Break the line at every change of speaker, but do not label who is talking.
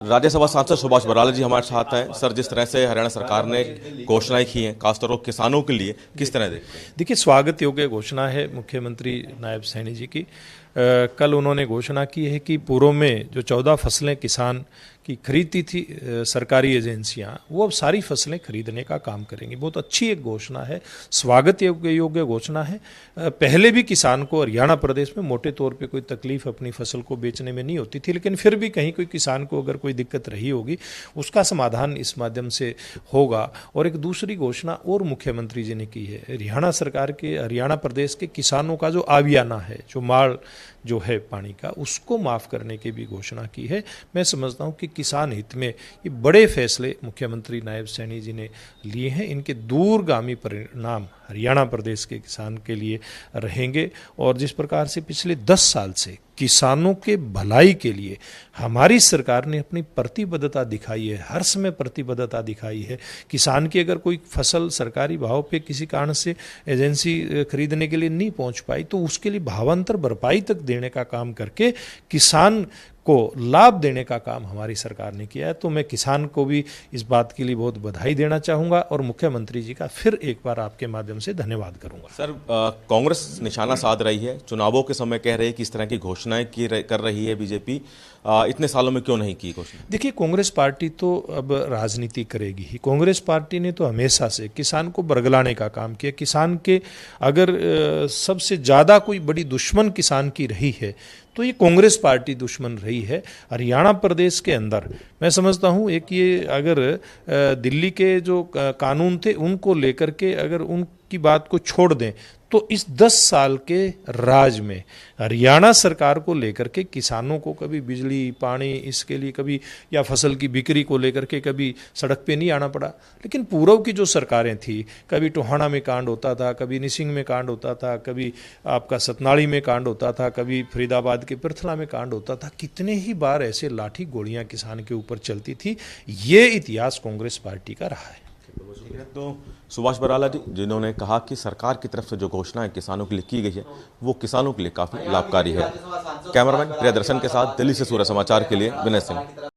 राज्यसभा सांसद सुभाष बराला जी हमारे साथ हैं। सर, जिस तरह से हरियाणा सरकार ने घोषणाएं की हैं खासतौर पर किसानों के लिए, किस तरह देखते हैं?
देखिए, स्वागत योग्य घोषणा है मुख्यमंत्री नायब सैनी जी की। कल उन्होंने घोषणा की है कि पूर्व में जो 14 फसलें किसान की खरीदती थी सरकारी एजेंसियां, वो अब सारी फसलें खरीदने का काम करेंगी। बहुत अच्छी एक घोषणा है, स्वागत योग्य घोषणा है। पहले भी किसान को हरियाणा प्रदेश में मोटे तौर पे कोई तकलीफ अपनी फसल को बेचने में नहीं होती थी, लेकिन फिर भी कहीं कोई किसान को अगर कोई दिक्कत रही होगी उसका समाधान इस माध्यम से होगा। और एक दूसरी घोषणा और मुख्यमंत्री जी ने की है, हरियाणा सरकार के, हरियाणा प्रदेश के किसानों का जो आवियाना है, जो माल जो है पानी का, उसको माफ़ करने की भी घोषणा की है। मैं समझता हूँ कि किसान हित में ये बड़े फैसले मुख्यमंत्री नायब सैनी जी ने लिए हैं। इनके दूरगामी परिणाम हरियाणा प्रदेश के किसान के लिए रहेंगे। और जिस प्रकार से पिछले 10 साल से किसानों के भलाई के लिए हमारी सरकार ने अपनी प्रतिबद्धता दिखाई है, हर समय प्रतिबद्धता दिखाई है। किसान की अगर कोई फसल सरकारी भाव पे किसी कारण से एजेंसी खरीदने के लिए नहीं पहुंच पाई तो उसके लिए भावांतर भरपाई तक देने का काम करके किसान को लाभ देने का काम हमारी सरकार ने किया है। तो मैं किसान को भी इस बात के लिए बहुत बधाई देना चाहूँगा और मुख्यमंत्री जी का फिर एक बार आपके माध्यम से धन्यवाद करूँगा।
सर, कांग्रेस निशाना साध रही है, चुनावों के समय कह रहे हैं कि इस तरह की घोषणाएं कर रही है बीजेपी। इतने सालों में क्यों नहीं की घोषणा?
देखिए, कांग्रेस पार्टी तो अब राजनीति करेगी ही। कांग्रेस पार्टी ने तो हमेशा से किसान को बरगलाने का काम किया। किसान के अगर सबसे ज़्यादा कोई बड़ी दुश्मन किसान की रही है तो ये कांग्रेस पार्टी दुश्मन रही है। हरियाणा प्रदेश के अंदर मैं समझता हूँ एक ये अगर दिल्ली के जो कानून थे उनको लेकर के अगर उनकी बात को छोड़ दें तो इस 10 साल के राज में हरियाणा सरकार को लेकर के किसानों को कभी बिजली, पानी, इसके लिए कभी या फसल की बिक्री को लेकर के कभी सड़क पे नहीं आना पड़ा। लेकिन पूर्व की जो सरकारें थी, कभी टोहाना में कांड होता था, कभी निसिंग में कांड होता था, कभी आपका सतनाड़ी में कांड होता था, कभी फरीदाबाद के पिरथला में कांड होता था। कितने ही बार ऐसे लाठी गोलियां किसान के ऊपर चलती थी। ये इतिहास कांग्रेस पार्टी का रहा है।
तो सुभाष बराला जी, जिन्होंने कहा कि सरकार की तरफ से जो घोषणाएं किसानों के लिए की गई है वो किसानों के लिए काफी लाभकारी है। कैमरामैन प्रियदर्शन के साथ दिल्ली से सूर्य समाचार के लिए विनय सिंह।